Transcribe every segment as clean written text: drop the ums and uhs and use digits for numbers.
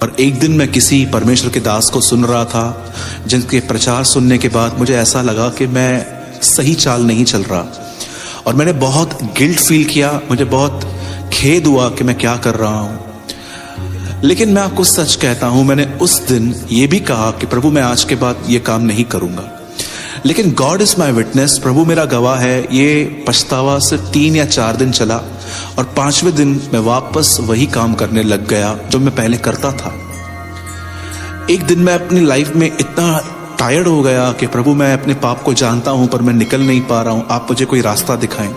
और एक दिन मैं किसी परमेश्वर के दास को सुन रहा था, जिनके प्रचार सुनने के बाद मुझे ऐसा लगा कि मैं सही चाल नहीं चल रहा, और मैंने बहुत गिल्ट फील किया, मुझे बहुत खेद हुआ कि मैं क्या कर रहा हूं। लेकिन मैं आपको सच कहता हूं, मैंने उस दिन ये भी कहा कि प्रभु मैं आज के बाद ये काम नहीं करूंगा। लेकिन गॉड इज माई विटनेस, प्रभु मेरा गवाह है, ये पछतावा सिर्फ 3 या 4 दिन चला और 5वें दिन मैं वापस वही काम करने लग गया जो मैं पहले करता था। एक दिन मैं अपनी लाइफ में इतना टायर्ड हो गया कि प्रभु मैं अपने पाप को जानता हूं पर मैं निकल नहीं पा रहा हूं, आप मुझे कोई रास्ता दिखाएं।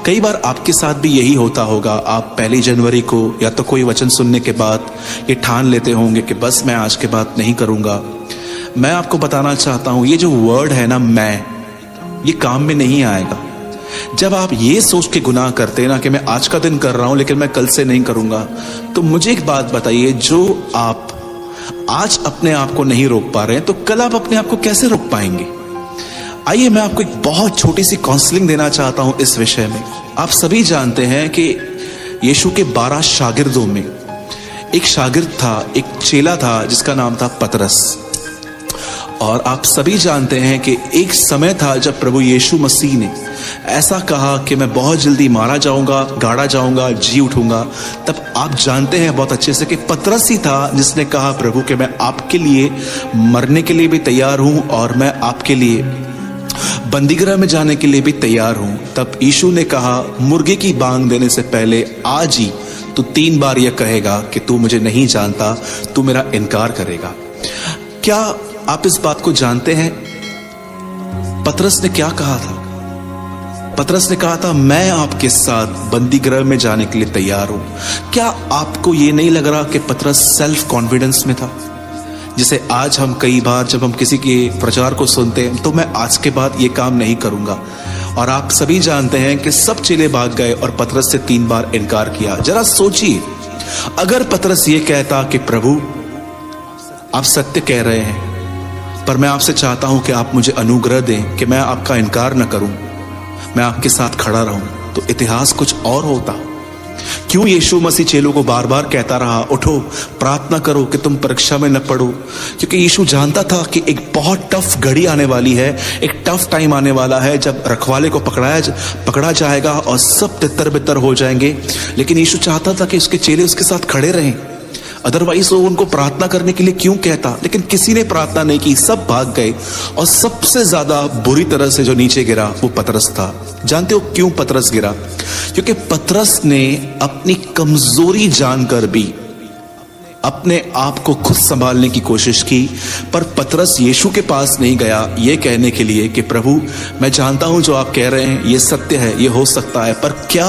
कई बार आपके साथ भी यही होता होगा, आप 1 जनवरी को या तो कोई वचन सुनने के बाद ये ठान लेते होंगे कि बस मैं आज के बाद नहीं करूंगा। मैं आपको बताना चाहता हूं, ये जो वर्ड है ना मैं, ये काम में नहीं आएगा। जब आप ये सोच के गुनाह करते हैं ना कि मैं आज का दिन कर रहा हूं लेकिन मैं कल से नहीं करूंगा, तो मुझे एक बात बताइए, जो आप आज अपने आप को नहीं रोक पा रहे हैं तो कल आप अपने आप को कैसे रोक पाएंगे? आइए मैं आपको एक बहुत छोटी सी काउंसलिंग देना चाहता हूं इस विषय में। आप सभी जानते हैं कि यीशु के 12 शागिर्दों में एक शागिर्द था, एक चेला था जिसका नाम था पतरस। और आप सभी जानते हैं कि एक समय था जब प्रभु यीशु मसीह ने ऐसा कहा कि मैं बहुत जल्दी मारा जाऊंगा, गाड़ा जाऊंगा, जी उठूंगा। तब आप जानते हैं बहुत अच्छे से कि पतरस ही था जिसने कहा प्रभु कि मैं आपके लिए मरने के लिए भी तैयार हूं और मैं आपके लिए बंदीगृह में जाने के लिए भी तैयार हूं। तब यीशु ने कहा, मुर्गे की बांग देने से पहले आज ही तू 3 बार यह कहेगा कि तू मुझे नहीं जानता, तू मेरा इनकार करेगा। क्या आप इस बात को जानते हैं पतरस ने क्या कहा था? पतरस ने कहा था, मैं आपके साथ बंदीगृह में जाने के लिए तैयार हूं। क्या आपको यह नहीं लग रहा कि पतरस सेल्फ कॉन्फिडेंस में था? जिसे आज हम कई बार जब हम किसी के प्रचार को सुनते हैं तो मैं आज के बाद ये काम नहीं करूंगा, और आप सभी जानते हैं कि सब चेले भाग गए और पतरस से 3 बार इनकार किया। जरा सोचिए, अगर पतरस ये कहता कि प्रभु आप सत्य कह रहे हैं पर मैं आपसे चाहता हूं कि आप मुझे अनुग्रह दें कि मैं आपका इनकार न करूं, मैं आपके साथ खड़ा रहूं, तो इतिहास कुछ और होता। क्यों यीशु मसीह चेलों को बार बार कहता रहा, उठो प्रार्थना करो कि तुम परीक्षा में न पड़ो? क्योंकि यीशु जानता था कि एक बहुत टफ घड़ी आने वाली है, एक टफ टाइम आने वाला है जब रखवाले को पकड़ा जाएगा और सब तितर बितर हो जाएंगे। लेकिन यीशु चाहता था कि उसके चेले उसके साथ खड़े रहें, अदरवाइज वो उनको प्रार्थना करने के लिए क्यों कहता? लेकिन किसी ने प्रार्थना नहीं की, सब भाग गए, और सबसे ज्यादा बुरी तरह से जो नीचे गिरा वो पतरस था। जानते हो क्यों पतरस गिरा? क्योंकि पतरस ने अपनी कमजोरी जानकर भी अपने आप को खुद संभालने की कोशिश की, पर पतरस यीशु के पास नहीं गया ये कहने के लिए कि प्रभु मैं जानता हूं जो आप कह रहे हैं ये सत्य है, ये हो सकता है, पर क्या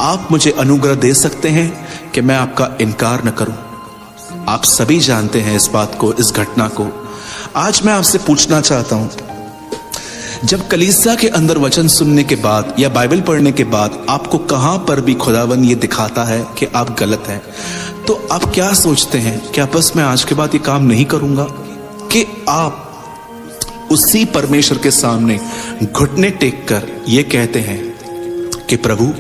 आप मुझे अनुग्रह दे सकते हैं कि मैं आपका इनकार न करूं? आप सभी जानते हैं इस बात को, इस घटना को। आज मैं आपसे पूछना चाहता हूं, जब कलीसिया के अंदर वचन सुनने के बाद या बाइबल पढ़ने के बाद आपको कहां पर भी खुदावन ये दिखाता है कि आप गलत हैं, तो आप क्या सोचते हैं? क्या बस मैं आज के बाद ये काम नहीं करूंगा? कि आप उसी परमेश्वर के सामने घुटने टेक कर ये कहते हैं कि प्रभु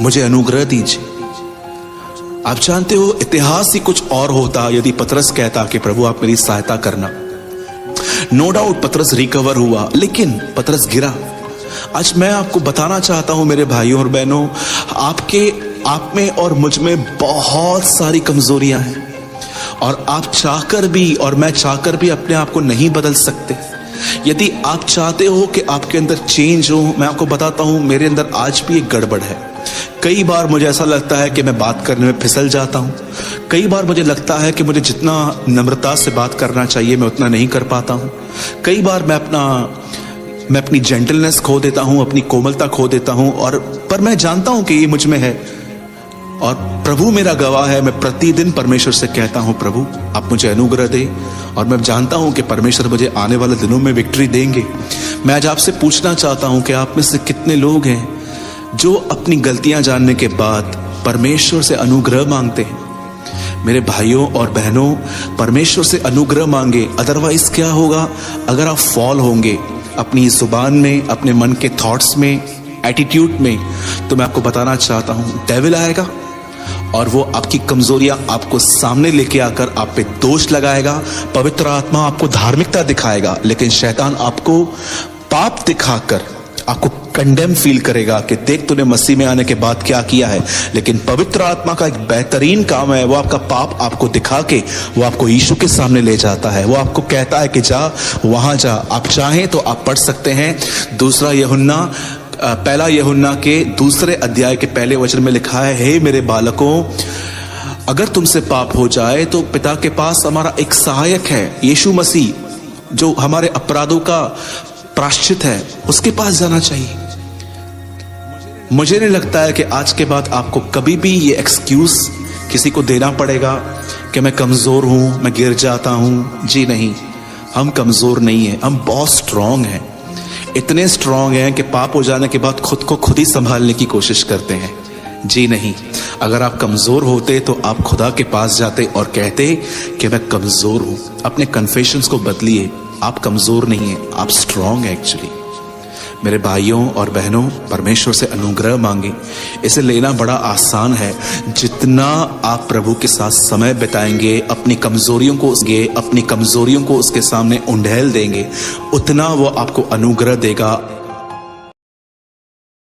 मुझे अनुग्रह दीजिए? आप जानते हो इतिहास ही कुछ और होता यदि पतरस कहता कि प्रभु आप मेरी सहायता करना। नो डाउट पतरस रिकवर हुआ, लेकिन पतरस गिरा। आज मैं आपको बताना चाहता हूं मेरे भाइयों और बहनों, आप में और मुझ में बहुत सारी कमजोरियां हैं, और आप चाहकर भी और मैं चाहकर भी अपने आप को नहीं बदल सकते। यदि आप चाहते हो कि आपके अंदर चेंज हो, मैं आपको बताता हूं मेरे अंदर आज भी एक गड़बड़ है। कई बार मुझे ऐसा लगता है कि मैं बात करने में फिसल जाता हूं। कई बार मुझे लगता है कि मुझे जितना नम्रता से बात करना चाहिए मैं उतना नहीं कर पाता हूं। कई बार मैं अपनी जेंटलनेस खो देता हूं, अपनी कोमलता खो देता हूं, पर मैं जानता हूं कि ये मुझ में है, और प्रभु मेरा गवाह है, मैं प्रतिदिन परमेश्वर से कहता हूं प्रभु आप मुझे अनुग्रह दे, और मैं जानता हूं कि परमेश्वर मुझे आने वाले दिनों में विक्ट्री देंगे। मैं आज आपसे पूछना चाहता हूं कि आप में से कितने लोग हैं जो अपनी गलतियां जानने के बाद परमेश्वर से अनुग्रह मांगते हैं? मेरे भाइयों और बहनों, परमेश्वर से अनुग्रह मांगे, अदरवाइज क्या होगा? अगर आप फॉल होंगे अपनी जुबान में, अपने मन के थॉट्स में, एटीट्यूड में, तो मैं आपको बताना चाहता हूं डेविल आएगा और वो आपकी कमजोरियां आपको सामने लेके आकर आप पे दोष लगाएगा। पवित्र आत्मा आपको धार्मिकता दिखाएगा, लेकिन शैतान आपको पाप दिखाकर आपको कंडेम फील करेगा कि देख तूने मसीह में आने के बाद क्या किया है। लेकिन पवित्र आत्मा का एक बेहतरीन काम है, वो आपका पाप आपको दिखा के वो आपको यीशु के सामने ले जाता है। वो आपको कहता है कि जा वहां जा। आप चाहें तो आप पढ़ सकते हैं पहला यूहन्ना के 2 अध्याय के पहले वचन में लिखा है, हे मेरे बालकों, अगर तुमसे पाप हो जाए तो पिता के पास हमारा एक सहायक है, यीशु मसीह, जो हमारे अपराधों का प्रायश्चित है, उसके पास जाना चाहिए। मुझे नहीं लगता है कि आज के बाद आपको कभी भी ये एक्सक्यूज किसी को देना पड़ेगा कि मैं कमजोर हूं, मैं गिर जाता हूं। जी नहीं, हम कमजोर नहीं हैं, हम बहुत स्ट्रांग हैं। इतने स्ट्रांग हैं कि पाप हो जाने के बाद खुद को खुद ही संभालने की कोशिश करते हैं। जी नहीं, अगर आप कमजोर होते तो आप खुदा के पास जाते और कहते कि मैं कमजोर हूं। अपने कन्फेशंस को बदलिए, आप कमजोर नहीं हैं, आप स्ट्रांग हैं एक्चुअली। मेरे भाइयों और बहनों, परमेश्वर से अनुग्रह मांगे। इसे लेना बड़ा आसान है। जितना आप प्रभु के साथ समय बिताएंगे, अपनी कमजोरियों को उसके सामने उंडेल देंगे, उतना वो आपको अनुग्रह देगा।